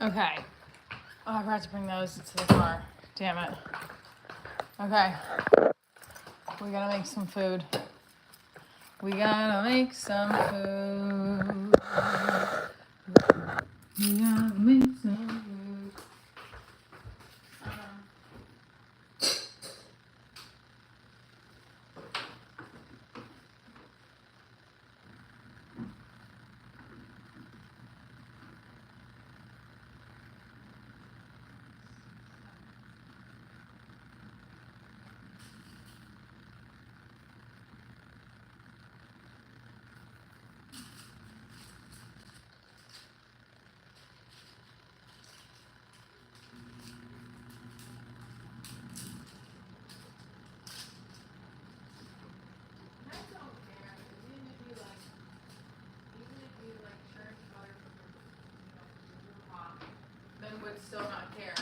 Okay. Oh, I forgot to bring those to the car. Damn it. Okay. We gotta make some food. We gotta make some food. We gotta make some food. Would still not care.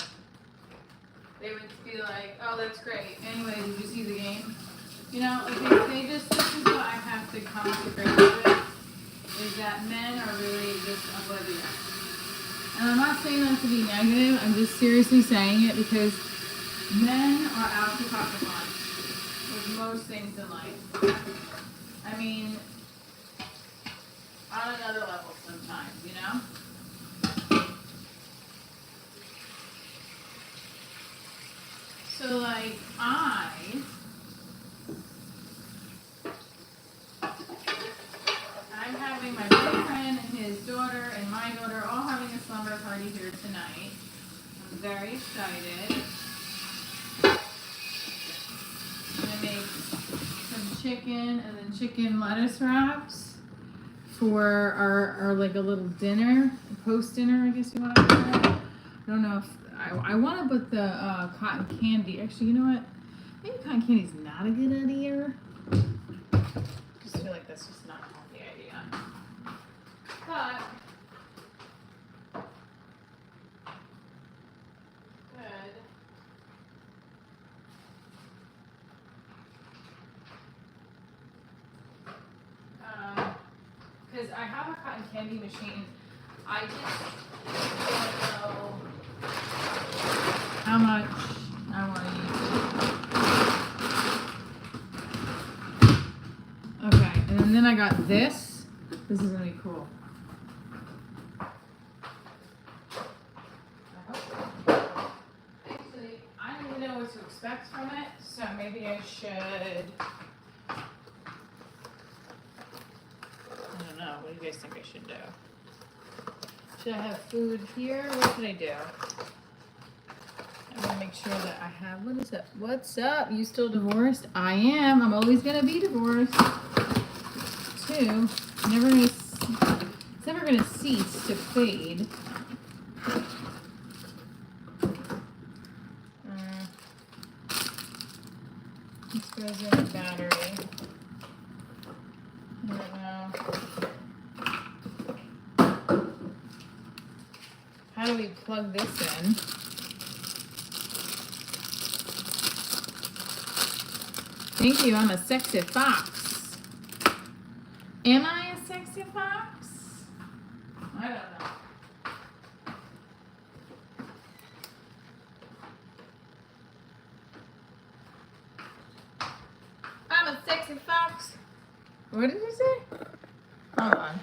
They would be like, oh, that's great. Anyway, did you see the game? You know, like they just, this is what I have to come to grips with, is that men are really just oblivious. And I'm not saying that to be negative, I'm just seriously saying it because men are out to cock a punch with most things in life. I mean, on another level sometimes, you know? So, like, I'm having my boyfriend and his daughter and my daughter all having a slumber party here tonight. I'm very excited. I'm gonna make some chicken and then chicken lettuce wraps for our like a little dinner, post dinner, I guess you want to call it. I don't know if I want to put the cotton candy. Actually, you know what? Maybe cotton candy's not a good idea. I just feel like that's just not a healthy idea. But good. Because I have a cotton candy machine. I just don't know how much I want to use. Okay, and then I got this. This is gonna be cool. Actually, I don't even know what to expect from it, so maybe I should. I don't know. What do you guys think I should do? Should I have food here? What should I do? I'm gonna make sure that I have. What is up? What's up? You still divorced? I am. I'm always gonna be divorced. Too. It's never gonna cease to fade. This goes in the battery. I don't know. How do we plug this in? Thank you, I'm a sexy fox. Am I a sexy fox? I don't know. I'm a sexy fox. What did you say? Hold on.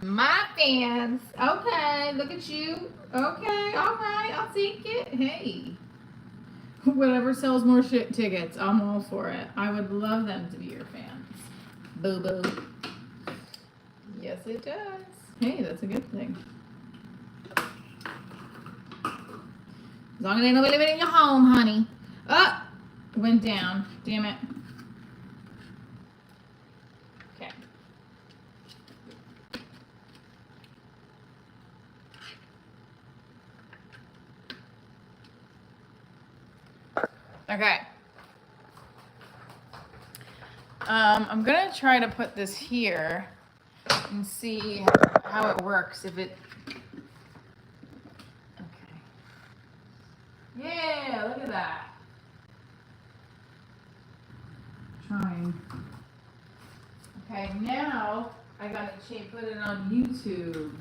My fans. Okay, look at you. Okay, all right, I'll take it. Hey. Whatever sells more shit tickets, I'm all for it. I would love them to be your fans. Boo boo. Yes, it does. Hey, that's a good thing. As long as ain't nobody living in your home, honey. Oh, went down. Damn it. Okay. Okay. I'm gonna try to put this here and see how it works. If it. Okay. Yeah, look at that. Trying. Okay, now I gotta put it on YouTube.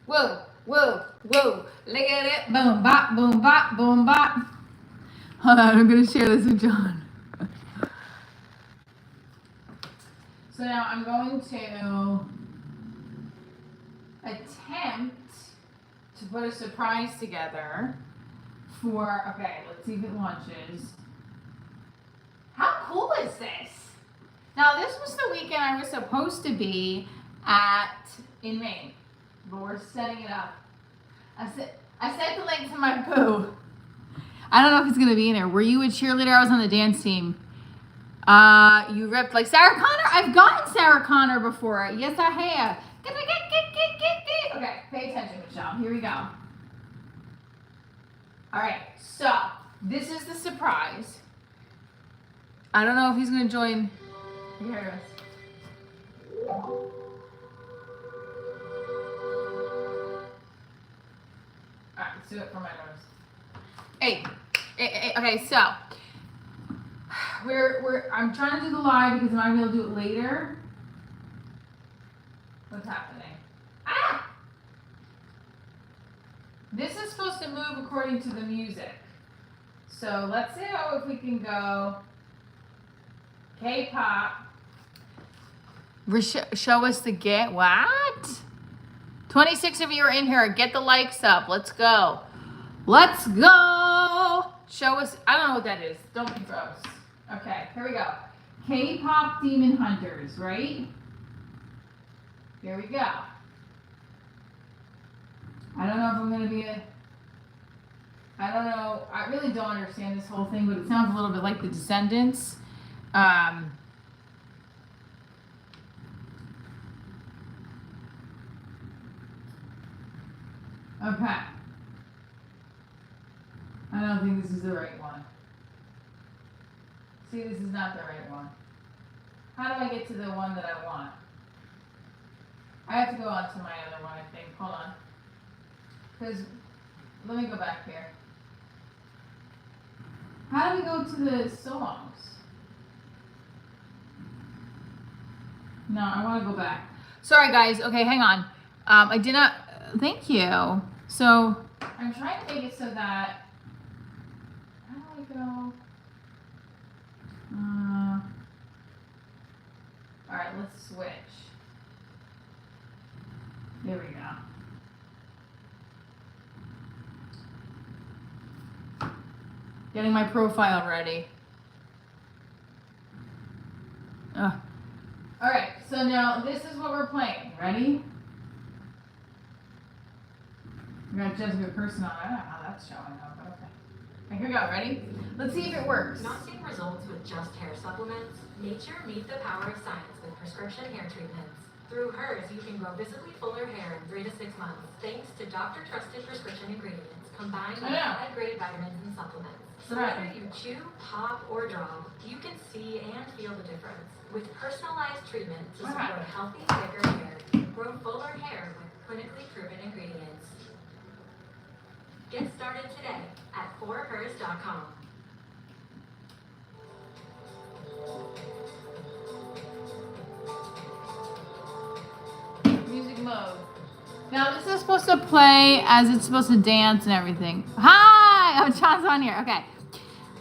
Whoa, whoa, whoa. Look at it. Boom, bop, boom, bop, boom, bop. Hold on, I'm going to share this with John. So now I'm going to attempt to put a surprise together for, okay, let's see if it launches. How cool is this? Now this was the weekend I was supposed to be in Maine, but we're setting it up. I sent the link to my boo. I don't know if it's gonna be in there. Were you a cheerleader? I was on the dance team. You ripped like Sarah Connor. I've gotten Sarah Connor before. Yes, I have. Okay, pay attention, Michelle. Here we go. All right, so this is the surprise. I don't know if he's gonna join. Here it is. All right, let's do it for my nose. Hey, okay, so I'm trying to do the live because I'm not gonna do it later. What's happening? Ah! This is supposed to move according to the music. So let's see if we can go K-pop. Show us the get. What? 26 of you are in here. Get the likes up. Let's go. Let's go. Show us. I don't know what that is. Don't be gross. Okay, here we go. K-pop Demon Hunters, right? Here we go. I don't know if I'm going to be I don't know. I really don't understand this whole thing, but it sounds a little bit like the Descendants. Okay. I don't think this is the right one. See, this is not the right one. How do I get to the one that I want? I have to go on to my other one, I think. Hold on. Because, let me go back here. How do we go to the songs? No, I want to go back. Sorry, guys. Okay, hang on. I did not... Thank you. So, I'm trying to make it so that... How do I go? Alright, let's switch. There we go. Getting my profile ready. Alright, so now this is what we're playing. Ready? We got Jessica Person on. I don't know how that's showing up. Okay. Here we go. Ready? Let's see if it works. Not seeing results with just hair supplements? Nature meets the power of science with prescription hair treatments. Through hers, you can grow visibly fuller hair in 3 to 6 months, thanks to doctor-trusted prescription ingredients combined with high-grade vitamins and supplements. So whether you chew, pop, or drop, you can see and feel the difference. With personalized treatment to support healthy, thicker hair, grow fuller hair with clinically proven ingredients. Get started today at forhers.com. Music mode. Now this is supposed to play as it's supposed to dance and everything. Hi! Oh, John's on here. Okay.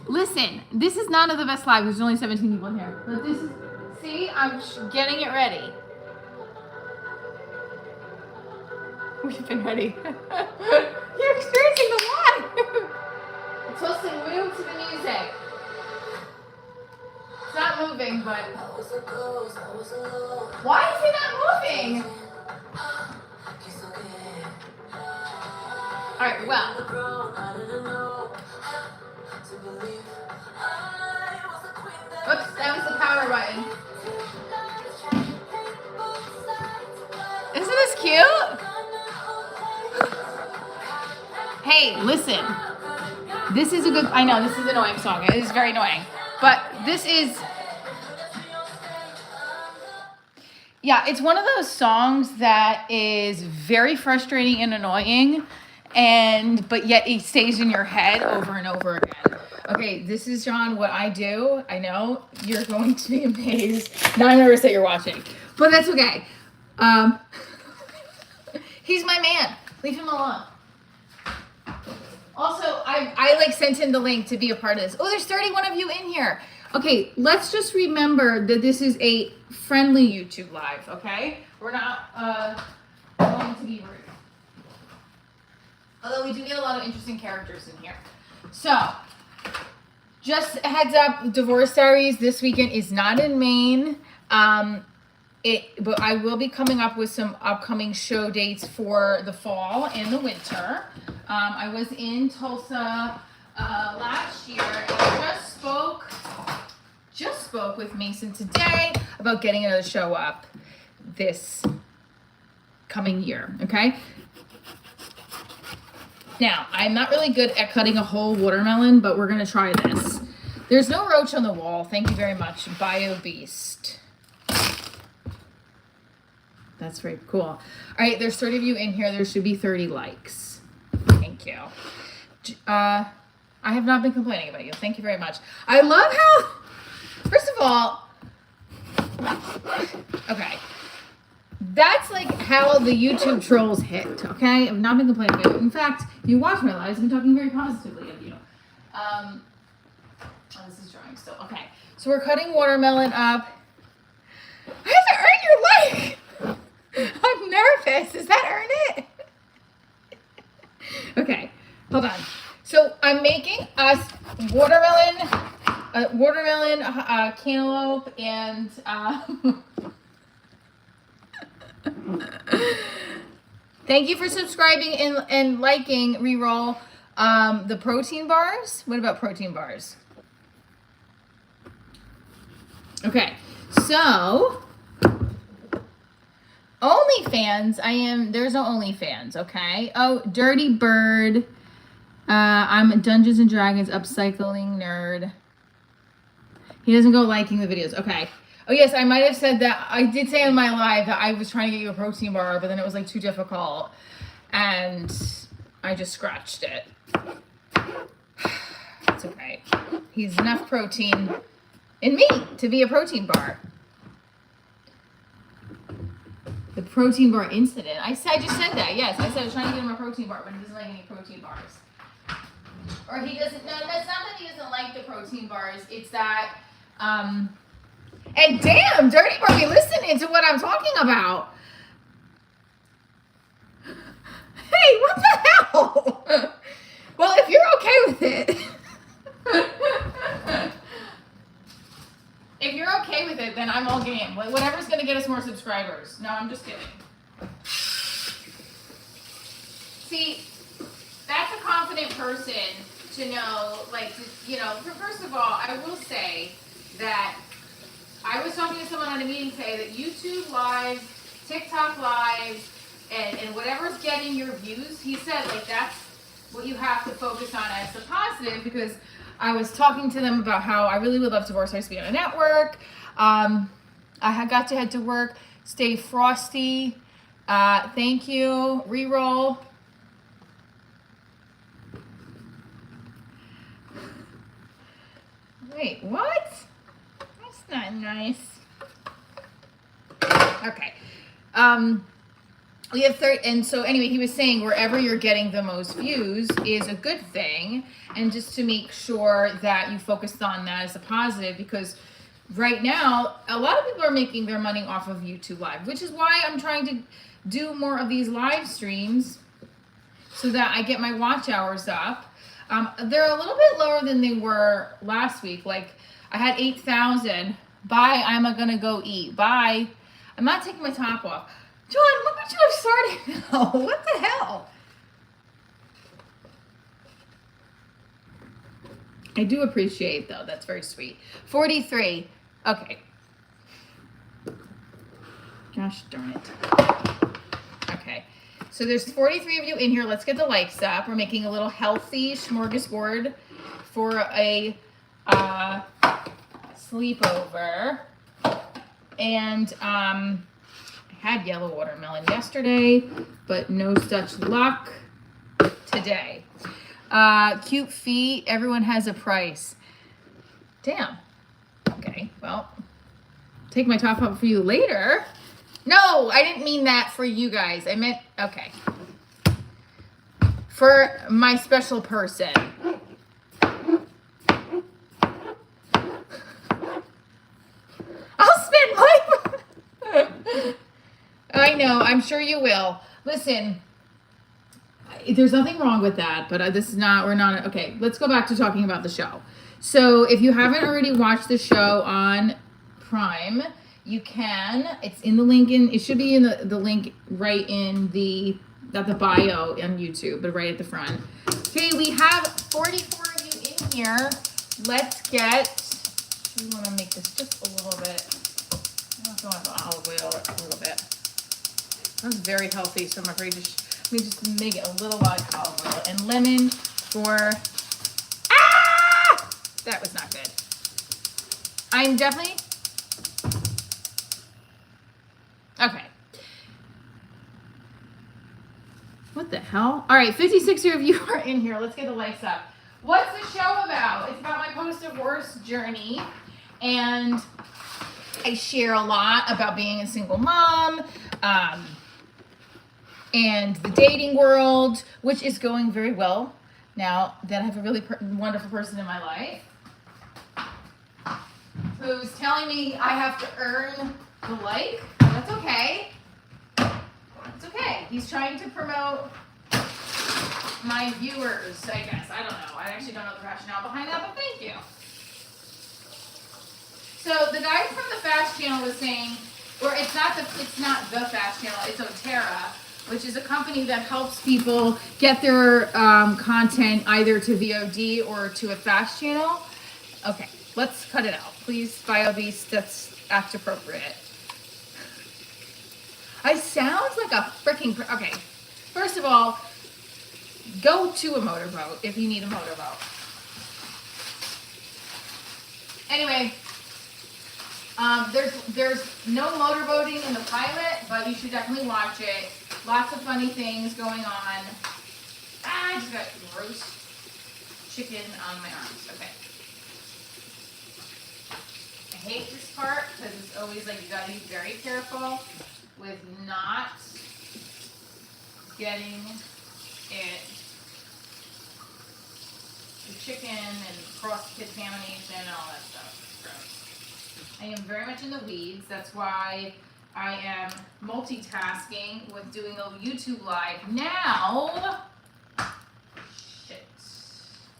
Listen, this is not the best live. There's only 17 people in here. But this is, see, I'm getting it ready. We've been ready. You're experiencing the live. It's supposed to move to the music. It's not moving, but... Why is it not moving? Alright, well. Oops, that was the power button. Isn't this cute? Hey, listen. This is a good... I know, this is an annoying song. It is very annoying. But this is... Yeah, it's one of those songs that is very frustrating and annoying, but yet it stays in your head over and over again. Okay, this is, John, what I do. I know you're going to be amazed. Now I'm nervous that you're watching, but that's okay. He's my man. Leave him alone. Also, I like sent him the link to be a part of this. Oh, there's 31 of you in here. Okay, let's just remember that this is a friendly YouTube live, okay? We're not going to be rude. Although we do get a lot of interesting characters in here. So, just a heads up, Divorce Diaries this weekend is not in Maine. But I will be coming up with some upcoming show dates for the fall and the winter. I was in Tulsa last year and I just spoke with Mason today about getting another show up this coming year, okay? Now, I'm not really good at cutting a whole watermelon, but we're gonna try this. There's no roach on the wall. Thank you very much, BioBeast. That's very cool. All right, there's 30 of you in here. There should be 30 likes. Thank you. I have not been complaining about you. Thank you very much. I love how, first of all, okay, that's like how the YouTube trolls hit, okay? I've not been complaining about you. In fact, if you watch my lives, I've been talking very positively of you. Oh, this is drying still. Okay, so we're cutting watermelon up. I have to earn your like. I'm nervous. Does that earn it? Okay, hold on. So I'm making us watermelon, cantaloupe, and thank you for subscribing and liking Reroll the protein bars. What about protein bars? Okay, so OnlyFans, there's no OnlyFans, okay? Oh, Dirty Bird. I'm a Dungeons and Dragons upcycling nerd. He doesn't go liking the videos, okay. Oh yes, I might have said that, I did say in my live that I was trying to get you a protein bar, but then it was like too difficult, and I just scratched it. It's okay. He's enough protein in me to be a protein bar. The protein bar incident. I just said that. Yes, I said I was trying to get him a protein bar, but he doesn't like any protein bars. Or he doesn't. No, it's not that he doesn't like the protein bars. It's that. And damn, Dirty Bar, be listening to what I'm talking about. Hey, what the hell? Well, if you're okay with it. If you're okay with it, then I'm all game. Whatever's going to get us more subscribers. No, I'm just kidding. See, that's a confident person to know, like, you know, first of all, I will say that I was talking to someone on a meeting today that YouTube Live, TikTok Live, and whatever's getting your views, he said, like, that's what you have to focus on as the positive, because I was talking to them about how I really would love Divorce Diaries to be on a network. I had got to head to work. Stay frosty. Thank you. Reroll. Wait, what? That's not nice. Okay. We have 30, and so anyway, he was saying wherever you're getting the most views is a good thing, and just to make sure that you focus on that as a positive, because right now, a lot of people are making their money off of YouTube Live, which is why I'm trying to do more of these live streams so that I get my watch hours up. They're a little bit lower than they were last week. Like, I had 8,000. Bye, I'm gonna go eat. Bye. I'm not taking my top off. John, look what you have started now. What the hell? I do appreciate, though. That's very sweet. 43. Okay. Gosh darn it. Okay. So there's 43 of you in here. Let's get the likes up. We're making a little healthy smorgasbord for a sleepover. And I had yellow watermelon yesterday, but no such luck today. Cute feet. Everyone has a price. Damn. Okay, well, take my top off for you later. No, I didn't mean that for you guys. I meant, okay. for my special person. I'll spend my... I know, I'm sure you will. Listen, there's nothing wrong with that, but this is not, we're not, okay, let's go back to talking about the show. So if you haven't already watched the show on Prime, you can. It's in the link it should be in the link right in the bio on YouTube, but right at the front. Okay, we have 44 of you in here. Let's we want to make this just a little bit, I'm going with olive oil a little bit. That's very healthy, so I'm afraid let me just make it a little like olive oil and lemon for, that was not good. I'm definitely, okay. What the hell? All right, 56 of you are in here. Let's get the lights up. What's the show about? It's about my post-divorce journey, and I share a lot about being a single mom, and the dating world, which is going very well now that I have a really wonderful person in my life who's telling me I have to earn the like. That's okay. It's okay. He's trying to promote my viewers, I guess. I don't know. I actually don't know the rationale behind that, but thank you. So the guy from the Fast Channel was saying, or it's not the Fast Channel, it's OTRA, which is a company that helps people get their content either to VOD or to a Fast Channel. Okay, let's cut it out. Please, BioBeast, that's act appropriate. I sound like a freaking, okay. First of all, go to a motorboat if you need a motorboat. Anyway, there's no motorboating in the pilot, but you should definitely watch it. Lots of funny things going on. I just got roast chicken on my arms. Okay. I hate this part because it's always like you gotta be very careful with not getting it, the chicken and cross-contamination and all that stuff. Gross. I am very much in the weeds. That's why I am multitasking with doing a YouTube live now. Shit.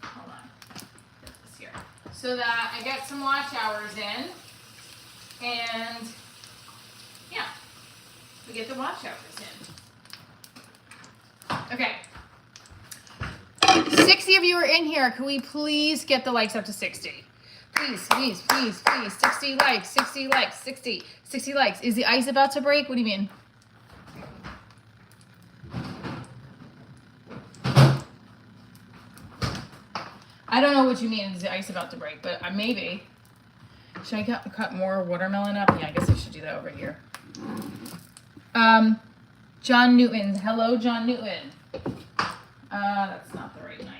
Hold on. Get this here. So that I get some watch hours in. And yeah, we get the watch hours in. Okay. 60 of you are in here. Can we please get the likes up to 60? Please, please, please, please. 60 likes, 60 likes, 60 likes. Is the ice about to break? What do you mean? I don't know what you mean. Is the ice about to break? But maybe. Should I cut more watermelon up? Yeah, I guess I should do that over here. John Newton. Hello, John Newton. That's not the right knife.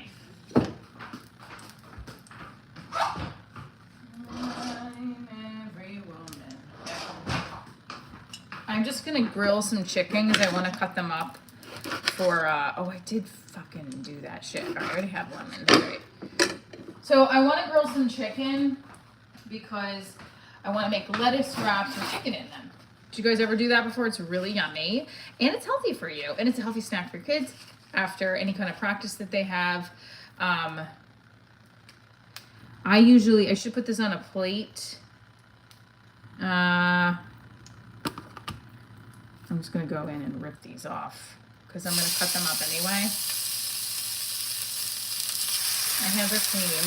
I'm just gonna grill some chicken because I want to cut them up for, oh, I did fucking do that shit. All right, I already have lemon. All right. So I want to grill some chicken because I want to make lettuce wraps with chicken in them. Did you guys ever do that before? It's really yummy and it's healthy for you, and it's a healthy snack for your kids after any kind of practice that they have. I should put this on a plate. I'm just going to go in and rip these off because I'm going to cut them up anyway. My hands are clean.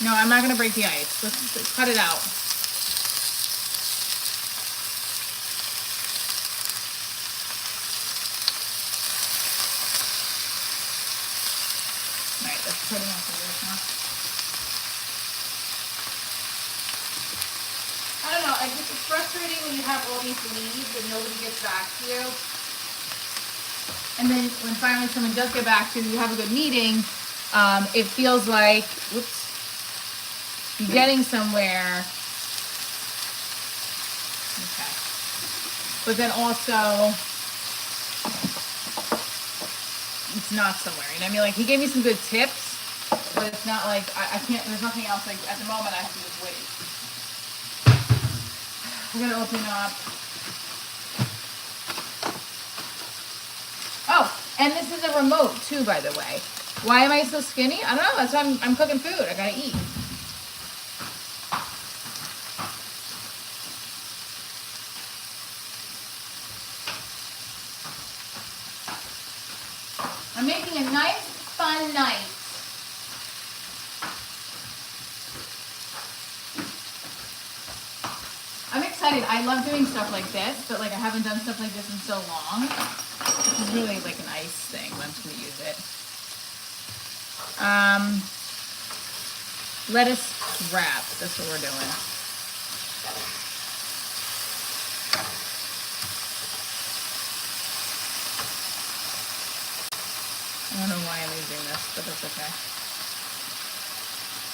No, I'm not going to break the ice. Let's cut it out. All right, let's put it off the roof now. I don't know, it's frustrating when you have all these leads and nobody gets back to you. And then when finally someone does get back to you, you have a good meeting, it feels like, whoops, you're getting somewhere. Okay. But then also, it's not somewhere. You know what I mean? Like, he gave me some good tips, but it's not like, I can't, there's nothing else, like, at the moment I have to just wait. We're gonna open up. Oh, and this is a remote too, by the way. Why am I so skinny? I don't know, that's why I'm cooking food, I gotta eat. I'm making a nice, fun night. I'm excited. I love doing stuff like this, but like I haven't done stuff like this in so long. This is really like an ice thing. I'm just gonna use it. Lettuce wrap. That's what we're doing. I don't know why I'm using this, but that's okay.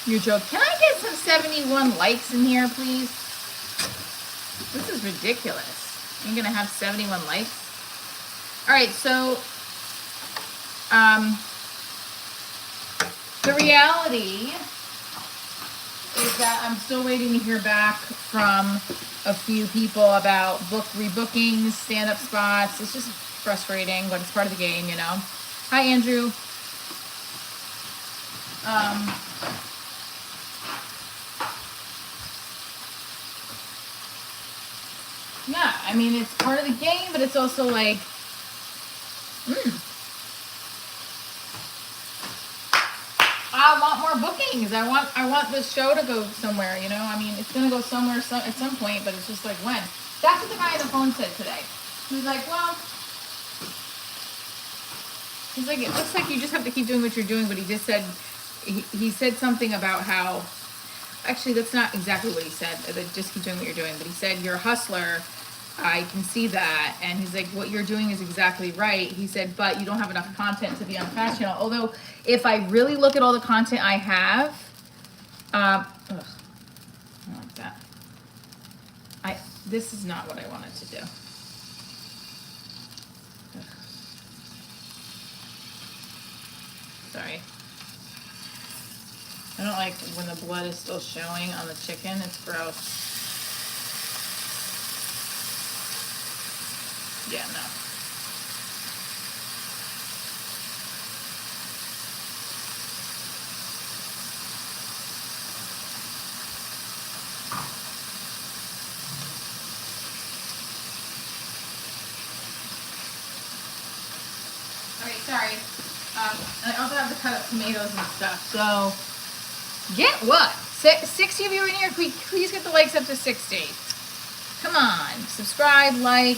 You joke. Can I get some 71 likes in here, please? This is ridiculous. You're gonna have 71 likes? Alright, so the reality is that I'm still waiting to hear back from a few people about rebookings, stand-up spots. It's just frustrating, but it's part of the game, you know. Hi, Andrew. Yeah, I mean, it's part of the game, but it's also like, I want more bookings. I want this show to go somewhere, you know? I mean, it's going to go somewhere at some point, but it's just like, when? That's what the guy on the phone said today. He was like, well, he's like, it looks like you just have to keep doing what you're doing, but he just said, he said something about how, actually, that's not exactly what he said, that just keep doing what you're doing, but he said, you're a hustler, I can see that, and he's like, what you're doing is exactly right. He said, but you don't have enough content to be on Fast Channel. Although, if I really look at all the content I have, I don't like that. This is not what I wanted to do. Sorry. I don't like when the blood is still showing on the chicken. It's gross. Yeah, no. Alright, sorry. I also have to cut up tomatoes and stuff. So, get what? 60 of you in here? Please get the likes up to 60. Come on. Subscribe, like.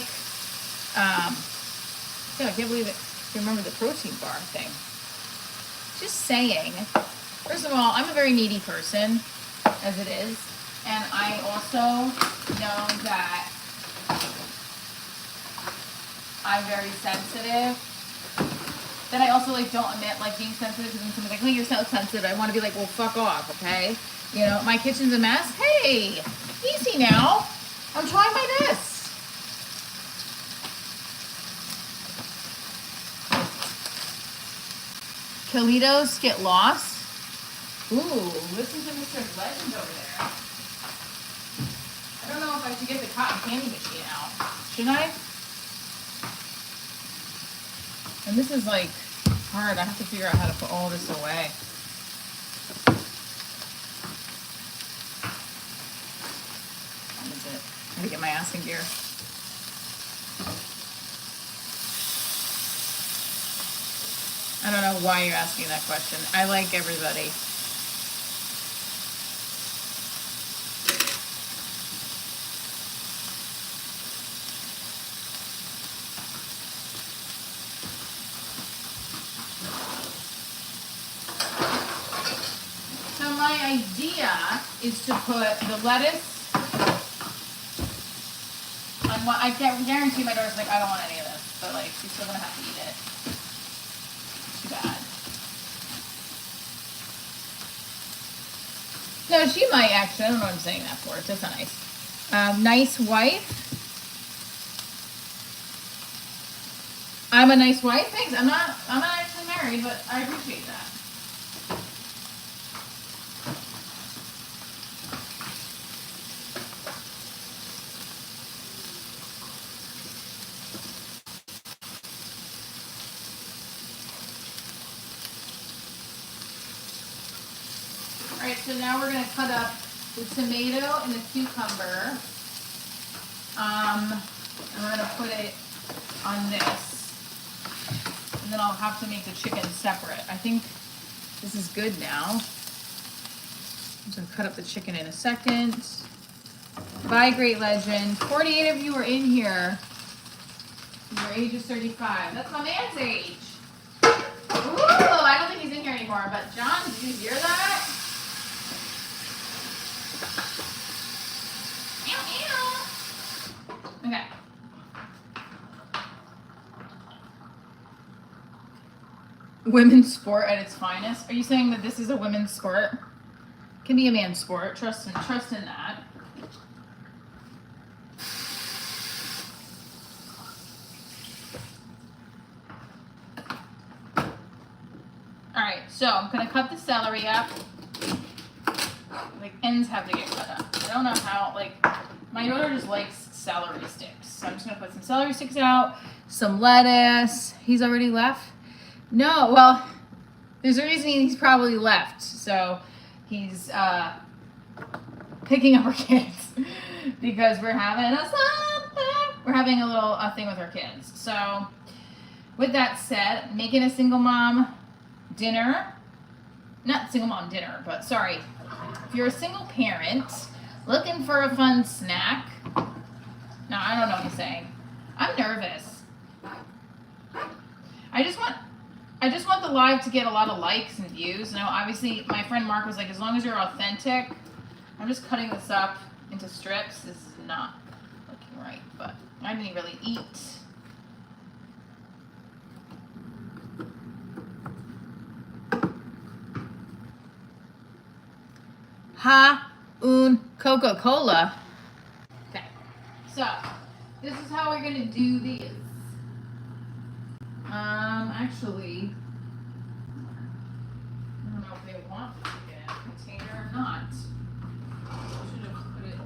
Yeah, I can't believe it. I remember the protein bar thing. Just saying. First of all, I'm a very needy person, as it is. And I also know that I'm very sensitive. Then I also like don't admit like being sensitive because when someone's like, oh, you're so sensitive, I want to be like, well, fuck off, okay? You know, my kitchen's a mess. Hey, easy now. I'm trying my best. Kalitos get lost. Ooh, listen to Mr. Legend over there. I don't know if I should get the cotton candy machine out. Should I? And this is like hard. I have to figure out how to put all this away. What is it? I gotta get my ass in gear. I don't know why you're asking that question. I like everybody. So my idea is to put the lettuce on one. I can't guarantee my daughter's like, I don't want any of this, but like she's still gonna have to eat it. Too bad. No, she might actually. I don't know what I'm saying that for. That's not nice. Nice wife. I'm a nice wife. Thanks. I'm not actually married, but I appreciate that. All right, so now we're gonna cut up the tomato and the cucumber. And we're gonna put it on this. And then I'll have to make the chicken separate. I think this is good now. I'm just gonna cut up the chicken in a second. Bye, Great Legend. 48 of you are in here. Your age is 35. That's my man's age. Ooh, I don't think he's in here anymore, but John, did you hear that? Meow, meow. Okay. Women's sport at its finest. Are you saying that this is a women's sport? It can be a man's sport. Trust in that. All right, so I'm gonna cut the celery up. Like ends have to get cut up. I don't know how. Like my daughter just likes celery sticks, so I'm just gonna put some celery sticks out, some lettuce. He's already left. No, well, there's a reason he's probably left. So he's picking up our kids because we're having a little thing with our kids. So with that said, making a single mom dinner, not single mom dinner, but sorry, if you're a single parent looking for a fun snack, no, I don't know what I'm saying. I'm nervous. I just want the live to get a lot of likes and views. Now, obviously, my friend Mark was like, as long as you're authentic. I'm just cutting this up into strips. This is not looking right, but I didn't really eat. Coca-Cola. Okay, so this is how we're gonna do these. Actually, I don't know if they want the chicken in a container or not. I should have put it.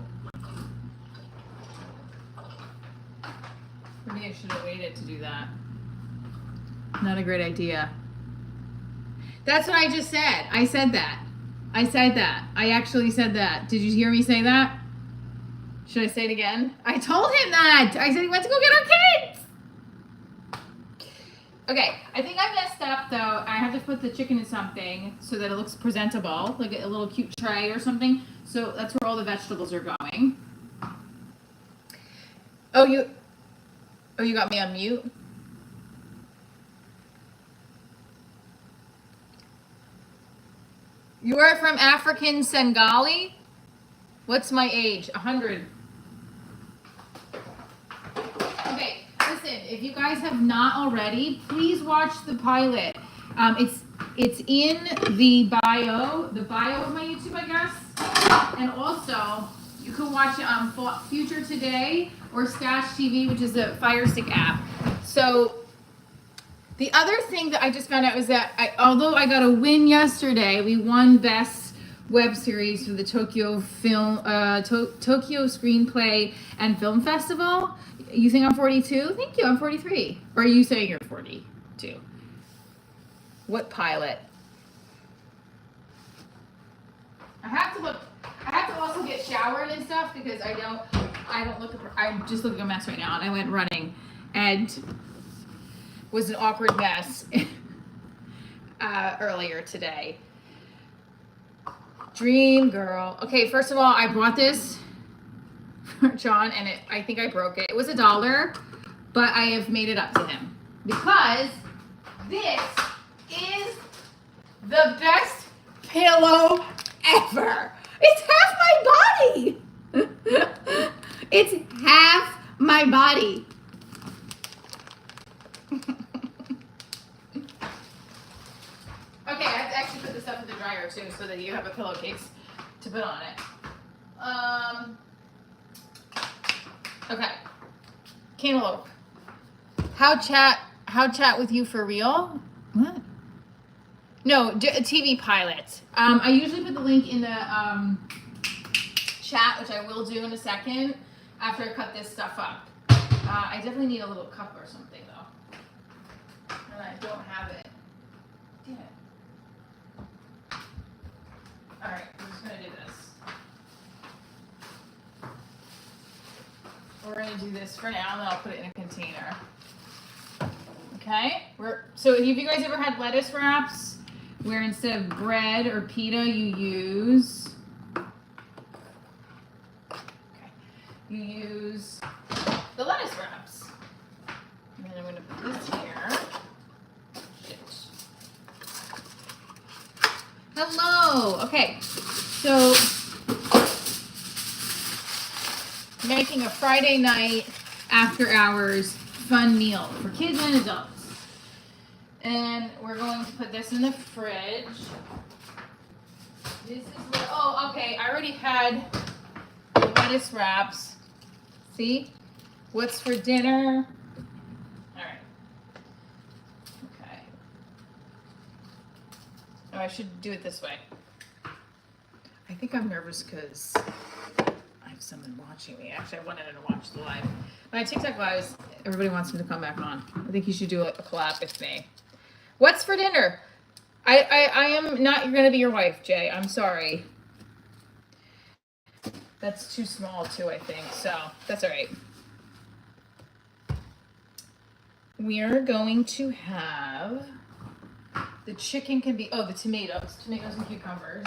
Maybe I should have waited to do that. Not a great idea. That's what I just said. I said that. I actually said that. Did you hear me say that? Should I say it again? I told him that. I said he went to go get our kids. Okay, I think I messed up though. I have to put the chicken in something so that it looks presentable, like a little cute tray or something. So that's where all the vegetables are going. Oh, you got me on mute? You are from African Sengali? What's my age? 100. Okay, listen, if you guys have not already, please watch the pilot. It's in the bio of my YouTube, I guess. And also, you can watch it on Future Today or Stash TV, which is the Fire Stick app. So the other thing that I just found out was that although I got a win yesterday, we won Best Web Series for the Tokyo Screenplay and Film Festival. You think I'm 42? Thank you, I'm 43. Or are you saying you're 42? What pilot? I have to also get showered and stuff because I'm just looking a mess right now, and I went running and was an awkward mess earlier today. Dream girl. Okay, first of all, I bought this for John, and I think I broke it. It was $1, but I have made it up to him because this is the best pillow ever. It's half my body. It's half my body. Okay, I have to actually put this up in the dryer too so that you have a pillowcase to put on it. Okay. Cantaloupe. How How chat with you for real? What? No, TV pilot. I usually put the link in the chat, which I will do in a second after I cut this stuff up. I definitely need a little cup or something though, and I don't have it. Damn it. All right, I'm just gonna do this. We're gonna do this for now, and then I'll put it in a container. Okay. So have you guys ever had lettuce wraps where instead of bread or pita you use the lettuce wraps? And then I'm gonna put this here. Shit. Hello. Okay. So making a Friday night after hours fun meal for kids and adults. And we're going to put this in the fridge. This is what, oh, okay, I already had the lettuce wraps. See? What's for dinner? All right. Okay. Oh, I should do it this way. I think I'm nervous because I have someone watching me. Actually, I wanted to watch the live. My TikTok lives, everybody wants me to come back on. I think you should do a collab with me. What's for dinner? I am not going to be your wife, Jay. I'm sorry. That's too small too, I think. So that's all right. We are going to have the chicken can be, oh, the tomatoes and cucumbers.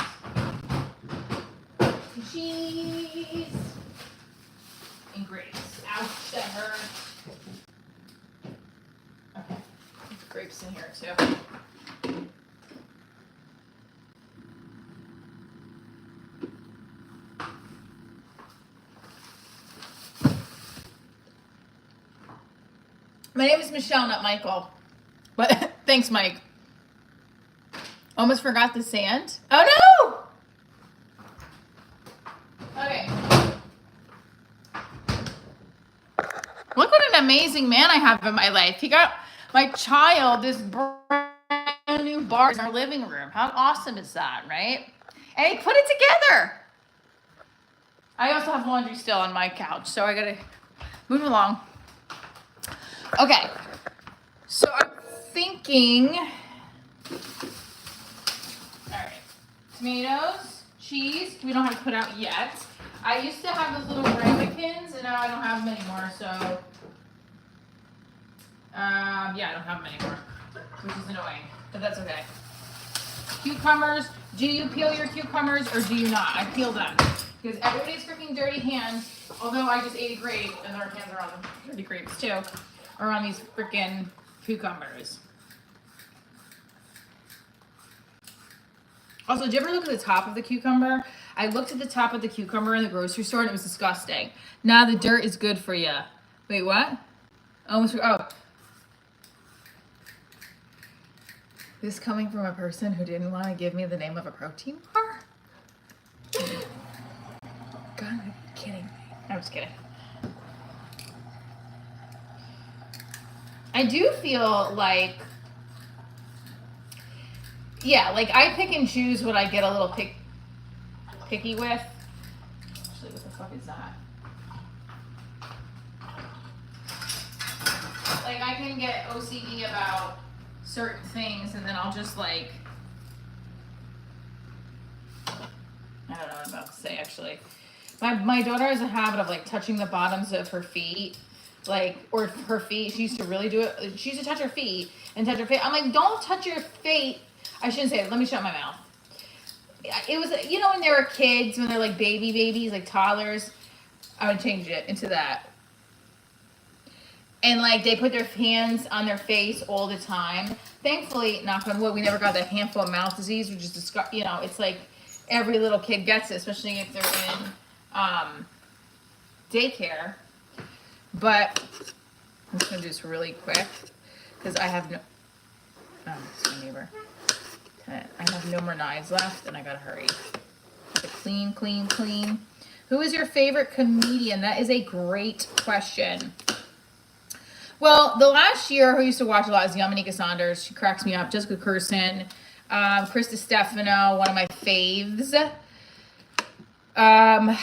Cheese and grapes. Ouch, that hurt. Okay, grapes in here too. My name is Michelle, not Michael. But thanks, Mike. Almost forgot the sand. Oh no! Okay. Look what an amazing man I have in my life. He got my child this brand new bar in our living room. How awesome is that, right? And he put it together. I also have laundry still on my couch, so I gotta move along. Okay, so I'm thinking, all right, tomatoes, cheese, we don't have to put out yet. I used to have those little ramekins, and now I don't have them anymore, so, yeah, I don't have them anymore, which is annoying, but that's okay. Cucumbers, do you peel your cucumbers, or do you not? I peel them, because everybody's freaking dirty hands, although I just ate a grape, and their hands are on the dirty grapes, too. Or on these freaking cucumbers. Also, did you ever look at the top of the cucumber? I looked at the top of the cucumber in the grocery store and it was disgusting. Now the dirt is good for you. Wait, what? Oh. This coming from a person who didn't want to give me the name of a protein bar? God, I'm kidding. I'm just kidding. I do feel like, yeah, like I pick and choose what I get a little picky with. Actually, what the fuck is that? Like I can get OCD about certain things and then I'll just like, I don't know what I'm about to say actually. My daughter has a habit of like touching the bottoms of her feet. Like, or her feet, she used to really do it. She used to touch her feet and touch her feet. I'm like, don't touch your feet. I shouldn't say it. Let me shut my mouth. It was, you know, when they were kids, when they're like babies, like toddlers, I would change it into that. And like, they put their hands on their face all the time. Thankfully, knock on wood, we never got that hand, foot, mouth disease, which is, you know, it's like every little kid gets it, especially if they're in daycare. But I'm just going to do this really quick because I have no, oh, it's my neighbor. I have no more knives left and I got to hurry. Clean. Who is your favorite comedian? That is a great question. Well, the last year who used to watch a lot is Yamanika Saunders. She cracks me up. Jessica Kirsten, Krista Stefano, one of my faves. And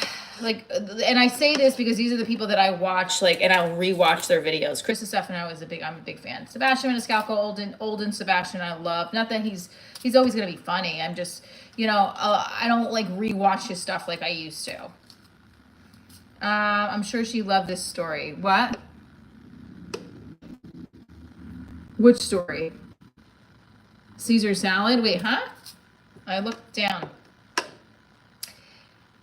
I say this because these are the people that I watch, like, and I'll rewatch their videos. Krista Stefano is I'm a big fan. Sebastian Maniscalco, olden Sebastian, I love. Not that he's always gonna be funny. I'm just, I don't like rewatch his stuff like I used to. I'm sure she loved this story. What? Which story? Caesar salad? Wait, huh? I looked down.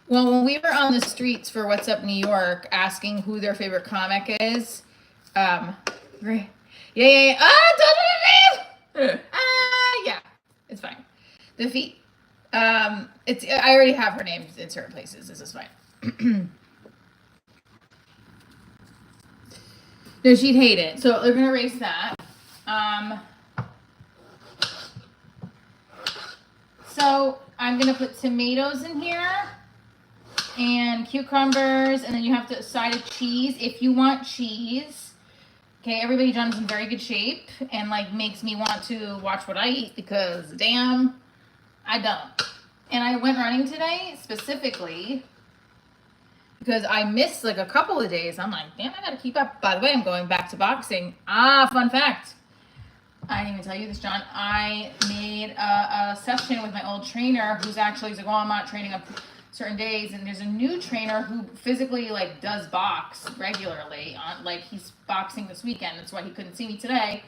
Well, when we were on the streets for What's Up New York asking who their favorite comic is, yeah. Don't look at me! Yeah, it's fine. The feet. I already have her names in certain places. This is fine. No, she'd hate it. So they're gonna erase that. So I'm gonna put tomatoes in here and cucumbers, and then you have to side of cheese if you want cheese. Okay, everybody, John's in very good shape and like makes me want to watch what I eat because damn, I don't. And I went running today specifically because I missed like a couple of days. I'm like, damn, I gotta keep up. By the way, I'm going back to boxing. Fun fact. I didn't even tell you this, John. I made a session with my old trainer who's actually like, I'm not training up certain days, and there's a new trainer who physically like does box regularly. Like he's boxing this weekend. That's why he couldn't see me today.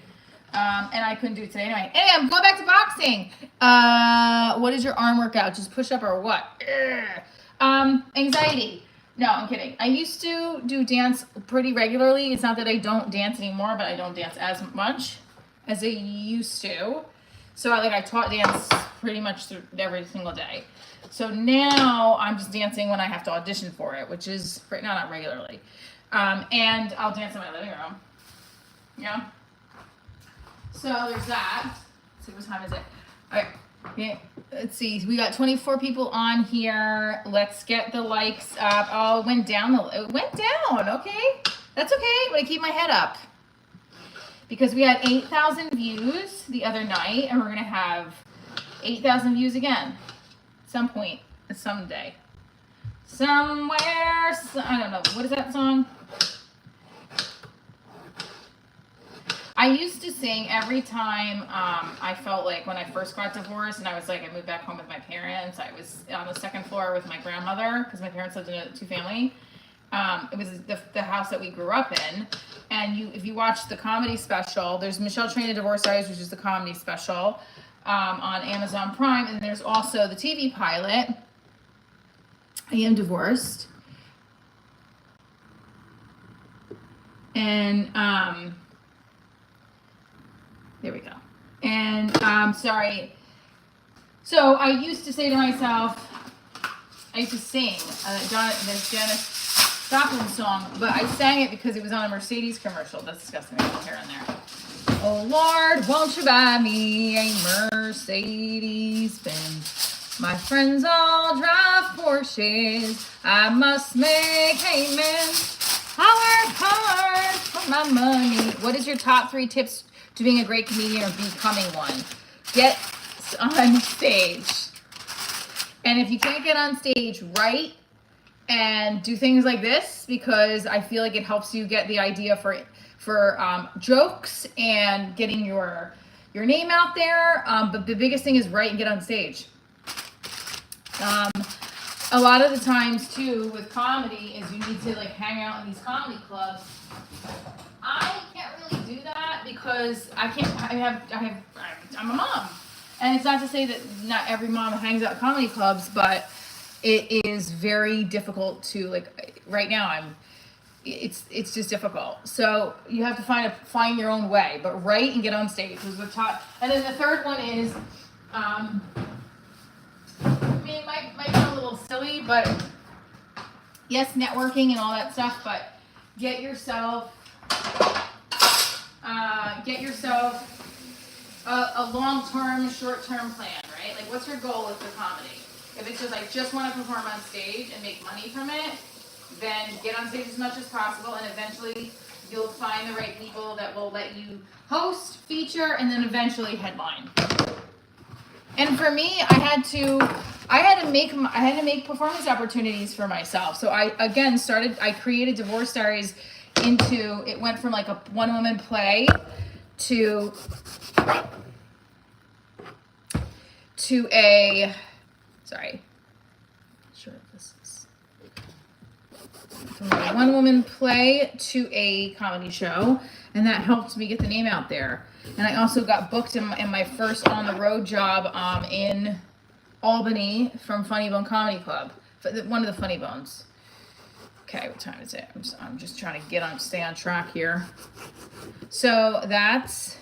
And I couldn't do it today anyway. Anyway, I'm going back to boxing. What is your arm workout? Just push up or what? Anxiety. No, I'm kidding. I used to do dance pretty regularly. It's not that I don't dance anymore, but I don't dance as much as I used to. So I taught dance pretty much through every single day. So now I'm just dancing when I have to audition for it, which is right now not regularly. And I'll dance in my living room. Yeah. So there's that. Let's see, what time is it? All right. Okay. Let's see. We got 24 people on here. Let's get the likes up. Oh, it went down. It went down. Okay. That's okay. I'm going to keep my head up. Because we had 8,000 views the other night, and we're going to have 8,000 views again. Some point, someday. Somewhere, I don't know. What is that song? I used to sing every time I felt like when I first got divorced and I moved back home with my parents. I was on the second floor with my grandmother because my parents lived in a two-family. It was the house that we grew up in. And if you watch the comedy special, there's Michelle Trina Divorce Diaries, which is the comedy special on Amazon Prime. And there's also the TV pilot, I Am Divorced. And there we go. And sorry. So I used to say to myself, I used to sing this Janis Joplin song, but I sang it because it was on a Mercedes commercial. That's disgusting. I have hair on there. Oh Lord, won't you buy me a Mercedes Benz? My friends all drive Porsches. I must make amends. I work hard for my money. What is your top 3 tips to being a great comedian or becoming one? Get on stage. And if you can't get on stage, write and do things like this, because I feel like it helps you get the idea for jokes and getting your name out there. But the biggest thing is write and get on stage. A lot of the times too with comedy is you need to hang out in these comedy clubs. I can't really do that because I'm a mom. And it's not to say that not every mom hangs out at comedy clubs, but it is very difficult to right now it's just difficult. So you have to find your own way, but write and get on stage was the top. And then the third one is it might be a little silly, but yes, networking and all that stuff, but get yourself a long-term, short-term plan, right? What's your goal with the comedy? If it's just I just want to perform on stage and make money from it, then get on stage as much as possible and eventually you'll find the right people that will let you host, feature, and then eventually headline. And for me, I had to make performance opportunities for myself. So I created Divorce Diaries it went from like a one-woman play to a, sorry, sure this is, from a one-woman play to a comedy show, and that helped me get the name out there. And I also got booked in my first on-the-road job in Albany from Funny Bone Comedy Club, one of the Funny Bones. Okay, what time is it? I'm just trying to stay on track here. So that's,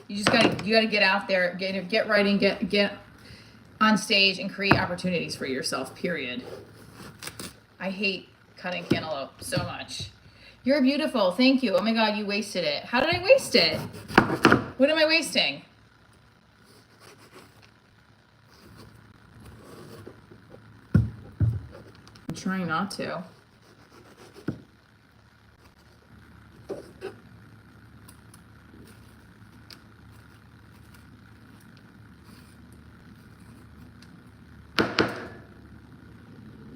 you gotta get out there, get writing, get on stage and create opportunities for yourself, period. I hate cutting cantaloupe so much. You're beautiful, thank you. Oh my God, you wasted it. How did I waste it? What am I wasting? I'm trying not to.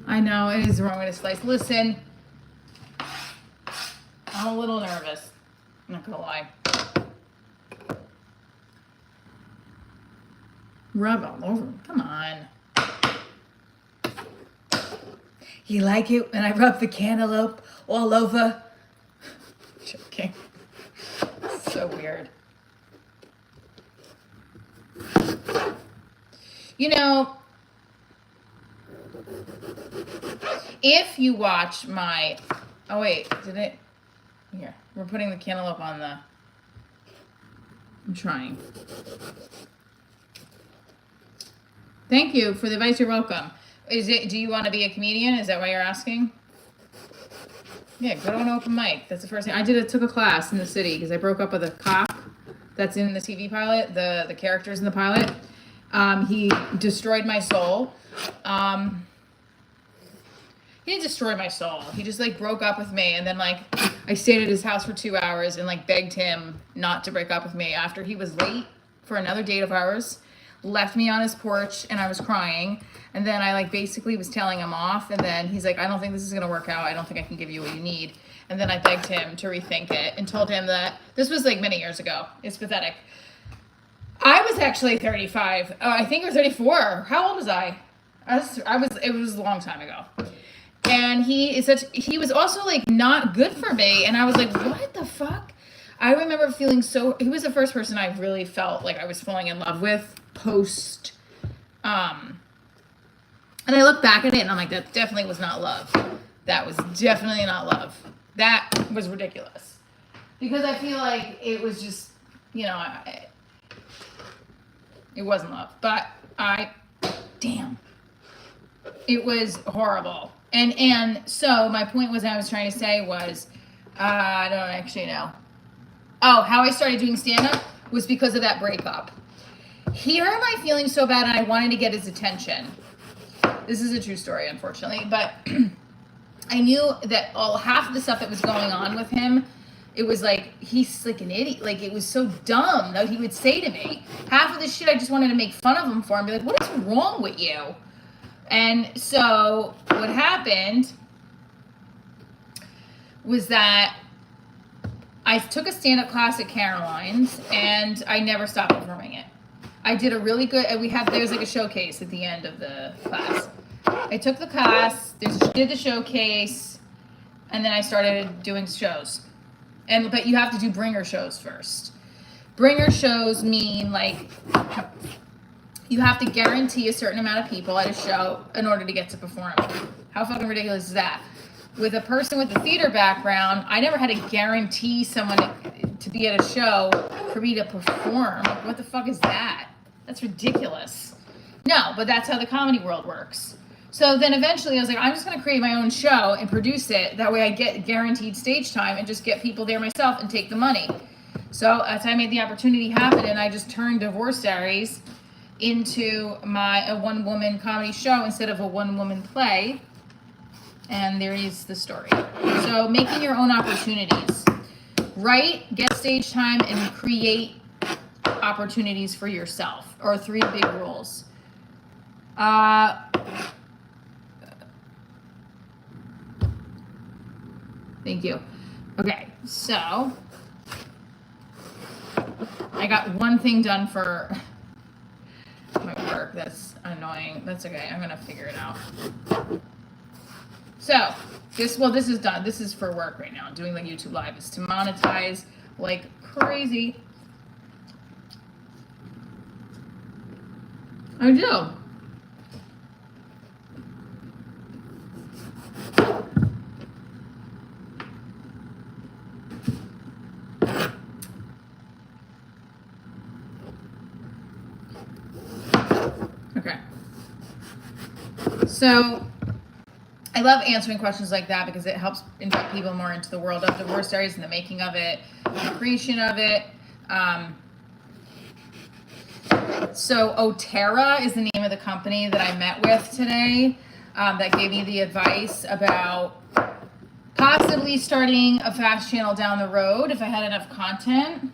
I know, it is the wrong way to slice. Listen, I'm a little nervous. I'm not gonna lie. Rub all over me. Come on. You like it when I rub the cantaloupe all over? Joking. So weird. You know, if you watch my, oh wait, did it, here, we're putting the cantaloupe on the, I'm trying. Thank you for the advice, you're welcome. Do you want to be a comedian? Is that why you're asking? Yeah, go to an open mic. That's the first thing. I took a class in the city because I broke up with a cop that's in the TV pilot, the characters in the pilot. He destroyed my soul. He didn't destroy my soul. He just like broke up with me, and then like I stayed at his house for 2 hours and like begged him not to break up with me after he was late for another date of ours, left me on his porch, and I was crying. And then I like basically was telling him off, and then he's like, I don't think this is gonna work out. I don't think I can give you what you need. And then I begged him to rethink it and told him that this was like many years ago. It's pathetic. I was actually 35. Oh, I think, or 34. How old was I? It was a long time ago. And he was also like not good for me. And I was like, what the fuck? I remember feeling he was the first person I really felt like I was falling in love with post, and I look back at it and I'm like, that definitely was not love. That was definitely not love. That was ridiculous. Because I feel like it was just, you know, it wasn't love. But damn. It was horrible. And so my point I was trying to say was, I don't actually know. Oh, how I started doing stand-up was because of that breakup. He hurt my feelings so bad and I wanted to get his attention. This is a true story, unfortunately. But I knew that half of the stuff that was going on with him, it was like, he's like an idiot. Like, it was so dumb that he would say to me. Half of the shit I just wanted to make fun of him for and be like, what is wrong with you? And so what happened was that I took a stand-up class at Caroline's and I never stopped performing it. I did a really good, there's like a showcase at the end of the class. I took the class, did the showcase, and then I started doing shows. But you have to do bringer shows first. Bringer shows mean like, you have to guarantee a certain amount of people at a show in order to get to perform. How fucking ridiculous is that? With a person with a theater background, I never had to guarantee someone to be at a show for me to perform. What the fuck is that? That's ridiculous. No, but that's how the comedy world works. So then eventually I was like, I'm just gonna create my own show and produce it. That way I get guaranteed stage time and just get people there myself and take the money. So that's how I made the opportunity happen, and I just turned Divorce Diaries into a one-woman comedy show instead of a one-woman play. And there is the story. So making your own opportunities. Write, get stage time, and create opportunities for yourself, or 3 big rules. Thank you. Okay, so I got one thing done for my work. That's annoying. That's okay. I'm gonna figure it out. So this is done. This is for work right now. I'm doing like YouTube Live. It's to monetize like crazy. I do. Okay. So I love answering questions like that because it helps invite people more into the world of Divorce Diaries and the making of it, the creation of it. So OTRA is the name of the company that I met with today that gave me the advice about possibly starting a fast channel down the road if I had enough content.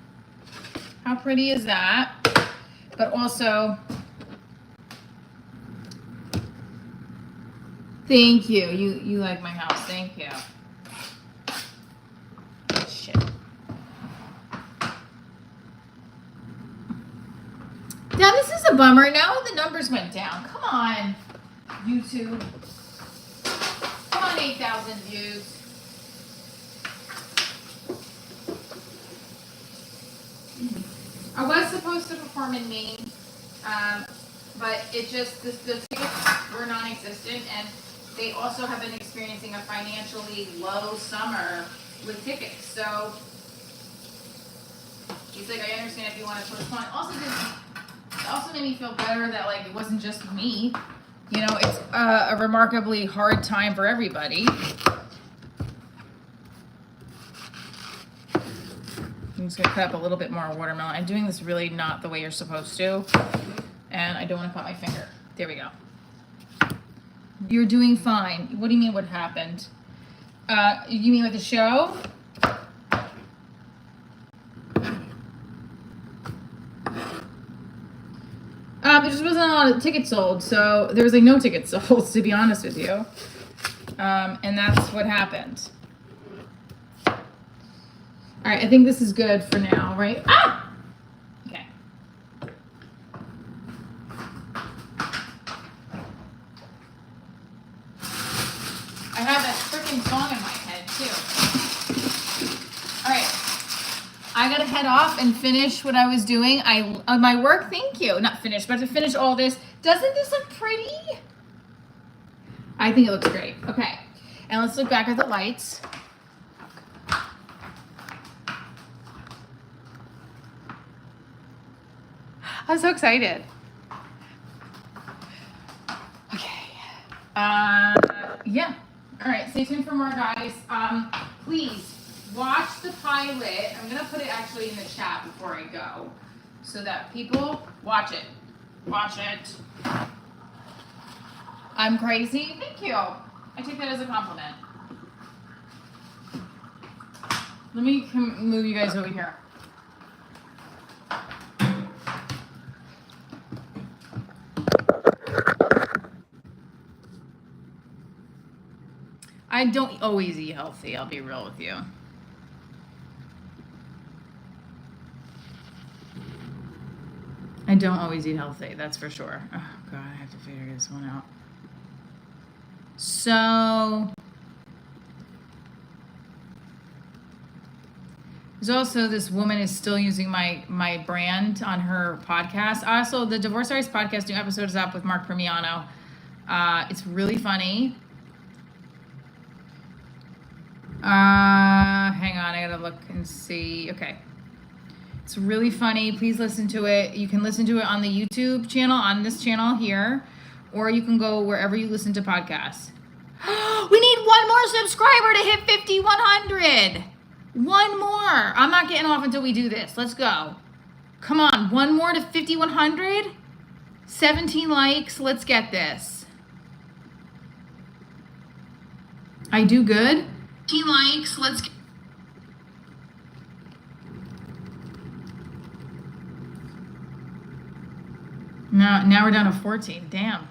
How pretty is that? But also, thank you. You like my house. Thank you. Shit. Now this is a bummer. Now the numbers went down. Come on, YouTube. Come on, 8,000 views. I was supposed to perform in Maine, but it just, the tickets were non-existent, and they also have been experiencing a financially low summer with tickets. So he's like, I understand if you want to postpone. It also made me feel better that like it wasn't just me. You know, it's a remarkably hard time for everybody. I'm just gonna cut up a little bit more watermelon. I'm doing this really not the way you're supposed to, and I don't want to cut my finger. There we go. You're doing fine. What do you mean what happened? You mean with the show? There just wasn't a lot of tickets sold, so there was like no tickets sold, to be honest with you. And that's what happened. All right, I think this is good for now, right? Ah! Okay. I have that freaking song in my head, too. All right. I gotta head off and finish what I was doing. My work, thank you. Not finished, but to finish all this. Doesn't this look pretty? I think it looks great. Okay, and let's look back at the lights. I'm so excited. Okay. Yeah. All right, stay tuned for more, guys. Please. Watch the pilot. I'm going to put it actually in the chat before I go so that people watch it. Watch it. I'm crazy. Thank you. I take that as a compliment. Let me move you guys over here. I don't always eat healthy, I'll be real with you. I don't always eat healthy, that's for sure. Oh God, I have to figure this one out. So, there's also this woman is still using my brand on her podcast. Also, the Divorce Diaries podcast, new episode is up with Mark Permiano. It's really funny. Hang on, I gotta look and see. Okay. It's really funny. Please listen to it. You can listen to it on the YouTube channel, on this channel here, or you can go wherever you listen to podcasts. We need one more subscriber to hit 5,100. One more. I'm not getting off until we do this. Let's go. Come on, one more to 5,100. 17 likes. Let's get this. I do good. He likes, let's get. Now we're down to 14. Damn.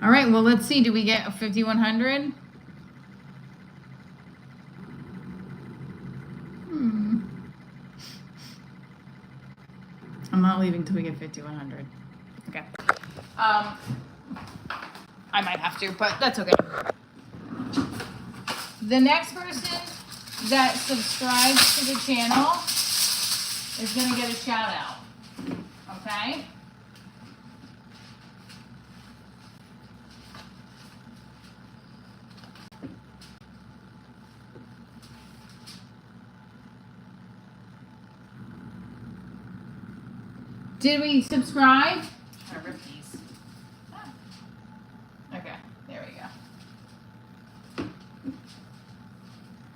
All right, well, let's see. Do we get 5,100? I'm not leaving till we get 5,100. Okay. I might have to, but that's okay. The next person that subscribes to the channel is gonna get a shout out. Okay? Did we subscribe? I rip these. Okay, there we go.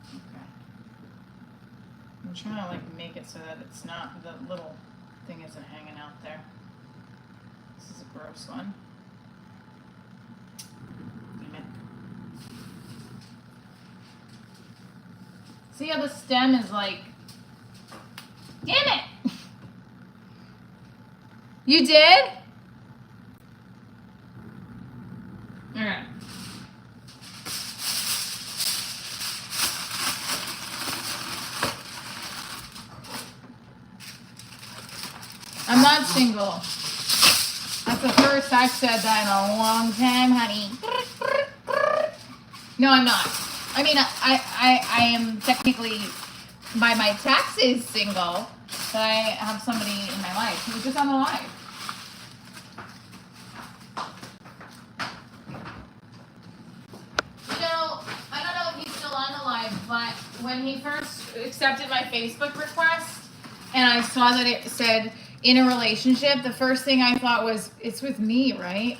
Okay. I'm trying to like make it so that it's not, the little thing isn't hanging out there. This is a gross one. Damn it. See how the stem is like, damn it! You did? Alright. I'm not single. That's the first I've said that in a long time, honey. No, I'm not. I mean, I am technically, by my taxes, single, but I have somebody in my life who was just on the live. You know, I don't know if he's still on the live, but when he first accepted my Facebook request and I saw that it said in a relationship, the first thing I thought was, it's with me, right?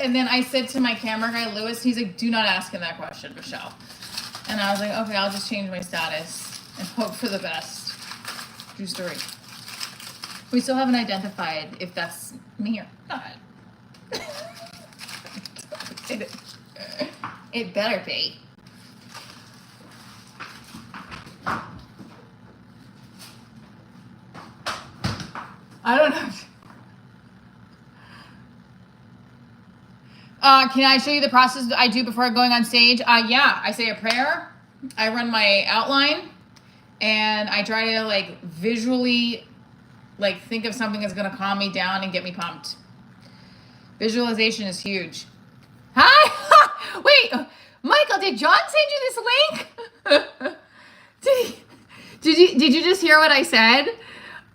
And then I said to my camera guy, Lewis, he's like, do not ask him that question, Michelle. And I was like, okay, I'll just change my status and hope for the best. True story. We still haven't identified if that's me or not. It better be. I don't know. Can I show you the process I do before going on stage? Yeah, I say a prayer. I run my outline. And I try to like visually like think of something that's gonna calm me down and get me pumped. Visualization is huge. Hi! Wait, Michael, did John send you this link? Did you just hear what I said?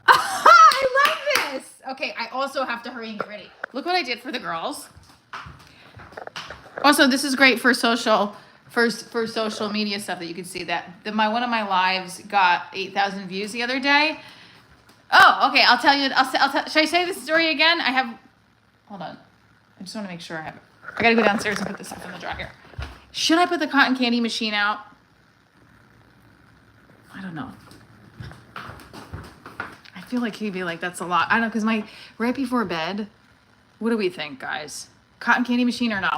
I love this. Okay, I also have to hurry and get ready. Look what I did for the girls. Also, this is great for social media stuff that you can see that one of my lives got 8,000 views the other day. Oh, okay. I'll tell you. Should I say this story again? Hold on. I just want to make sure I have it. I got to go downstairs and put this stuff in the dryer. Should I put the cotton candy machine out? I don't know. I feel like he'd be like, that's a lot. I don't know, because right before bed, what do we think, guys? Cotton candy machine or no?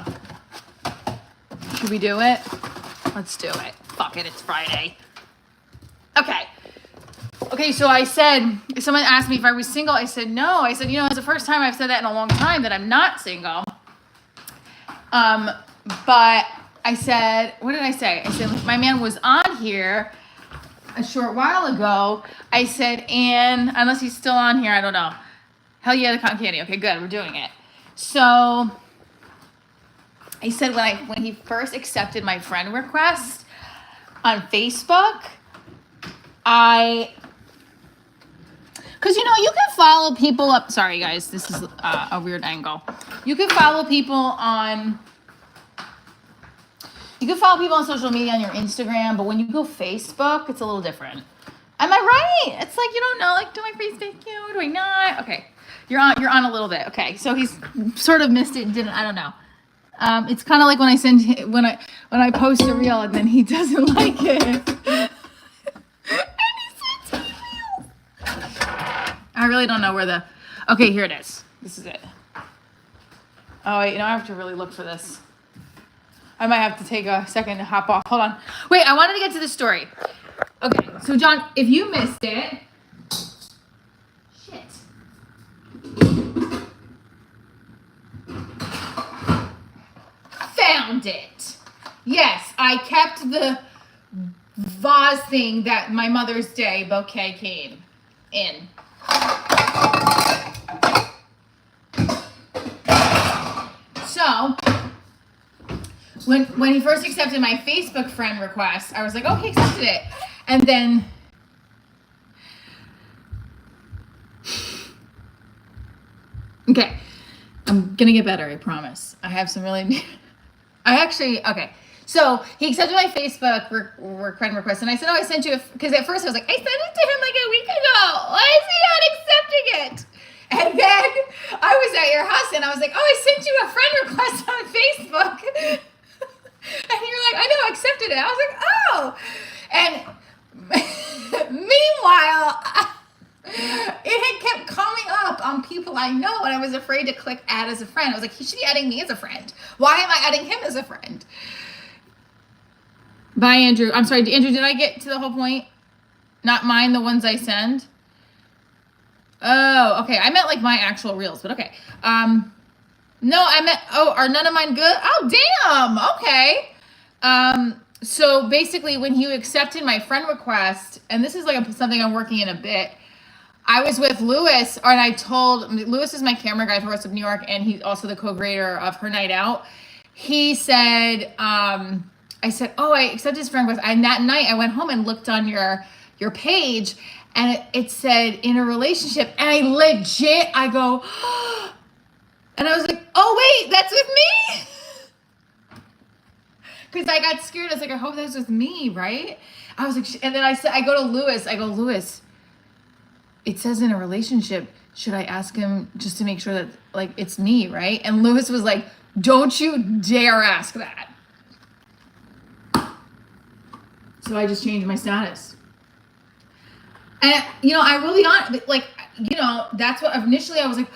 Should we do it? Let's do it. Fuck it, it's Friday. Okay, so I said, someone asked me if I was single. I said no. I said, it's the first time I've said that in a long time that I'm not single. But I said, what did I say? I said, my man was on here a short while ago. I said, and unless he's still on here, I don't know. Hell yeah, the cotton candy. Okay, good, we're doing it. So I said when he first accepted my friend request on Facebook, because you can follow people up. Sorry guys, this is a weird angle. You can follow people on social media on your Instagram, but when you go Facebook, it's a little different. Am I right? It's like you don't know, like, do I face thank you? Do I not? Okay. You're on a little bit. Okay. So he's sort of missed it and didn't, I don't know. It's kind of like when I post a reel and then he doesn't like it. And he sends me reels. All I really don't know where the, okay, here it is. This is it. Oh, wait, I have to really look for this. I might have to take a second to hop off. Hold on. Wait, I wanted to get to the story. Okay, so John, if you missed it, shit. Found it. Yes, I kept the vase thing that my Mother's Day bouquet came in. So, when he first accepted my Facebook friend request, I was like, oh, he accepted it. And then, okay, I'm gonna get better, I promise. I have some really, okay. So he accepted my Facebook friend request, and I said, oh, I sent you, because at first I was like, I sent it to him like a week ago. Why is he not accepting it? And then I was at your house, and I was like, oh, I sent you a friend request on Facebook. And you're like, I know, I accepted it. I was like, oh. And meanwhile, it had kept coming up on people I know, and I was afraid to click add as a friend. I was like, he should be adding me as a friend. Why am I adding him as a friend? Bye, Andrew. I'm sorry, Andrew, did I get to the whole point? Not mine, the ones I send? Oh, okay. I meant like my actual reels, but okay. No, I meant, oh, are none of mine good? Oh, damn. Okay. So basically when you accepted my friend request, and this is like something I'm working in a bit, I was with Lewis, and I told, Lewis is my camera guy for Rest of New York, and he's also the co-creator of Her Night Out. He said, I said, oh, I accepted his friend request. And that night I went home and looked on your page, and it said in a relationship, and I go, and I was like, oh, wait, that's with me? Because I got scared. I was like, I hope that's with me, right? I was like, and then I go to Lewis. I go, Lewis, it says in a relationship, should I ask him just to make sure that, like, it's me, right? And Lewis was like, don't you dare ask that. So I just changed my status. And, I will be honest, like, that's what initially I was like,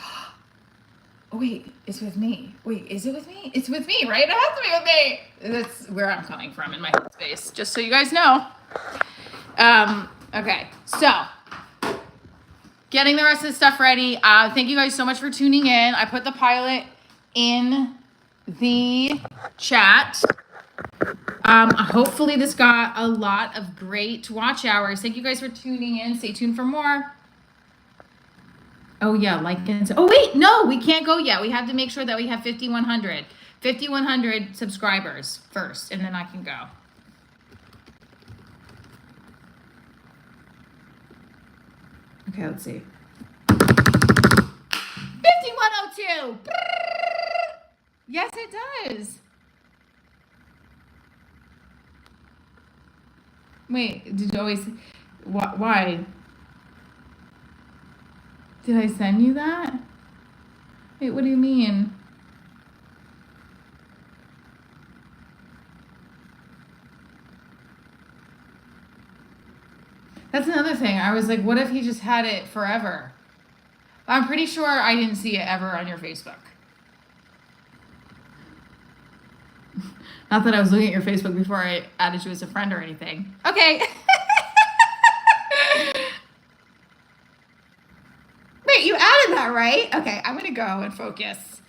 oh, wait, it's with me. Wait, is it with me? It's with me, right? It has to be with me. That's where I'm coming from in my space, just so you guys know. Okay, so getting the rest of the stuff ready. Thank you guys so much for tuning in. I put the pilot in the chat. Hopefully this got a lot of great watch hours. Thank you guys for tuning in. Stay tuned for more. Oh yeah, like and oh wait, no, we can't go yet. We have to make sure that we have 5,100 subscribers first, and then I can go. Okay, let's see. 5,102. Yes, it does. Wait, did you always? Why? Did I send you that? Wait, what do you mean? That's another thing. I was like, what if he just had it forever? I'm pretty sure I didn't see it ever on your Facebook. Not that I was looking at your Facebook before I added you as a friend or anything. Okay. Wait, you added that, right? Okay, I'm gonna go and focus.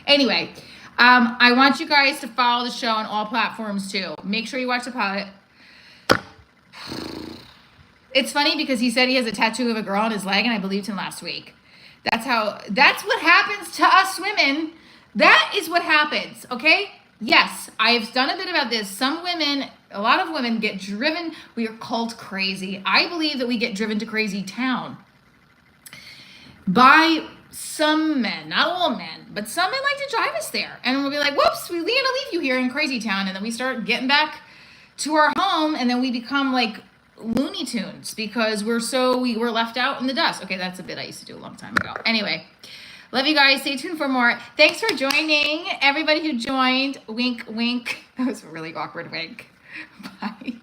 Anyway, I want you guys to follow the show on all platforms too. Make sure you watch the pilot. It's funny because he said he has a tattoo of a girl on his leg, and I believed him last week. That's what happens to us women. That is what happens, okay? Yes, I've done a bit about this. Some women, a lot of women get driven. We are called crazy. I believe that we get driven to crazy town by some men, not all men, but some men like to drive us there. And we'll be like, whoops, we're gonna leave you here in crazy town. And then we start getting back to our home, and then we become like Looney Tunes because we were left out in the dust. Okay, that's a bit I used to do a long time ago. Anyway, love you guys. Stay tuned for more. Thanks for joining. Everybody who joined, wink, wink. That was a really awkward wink. Bye.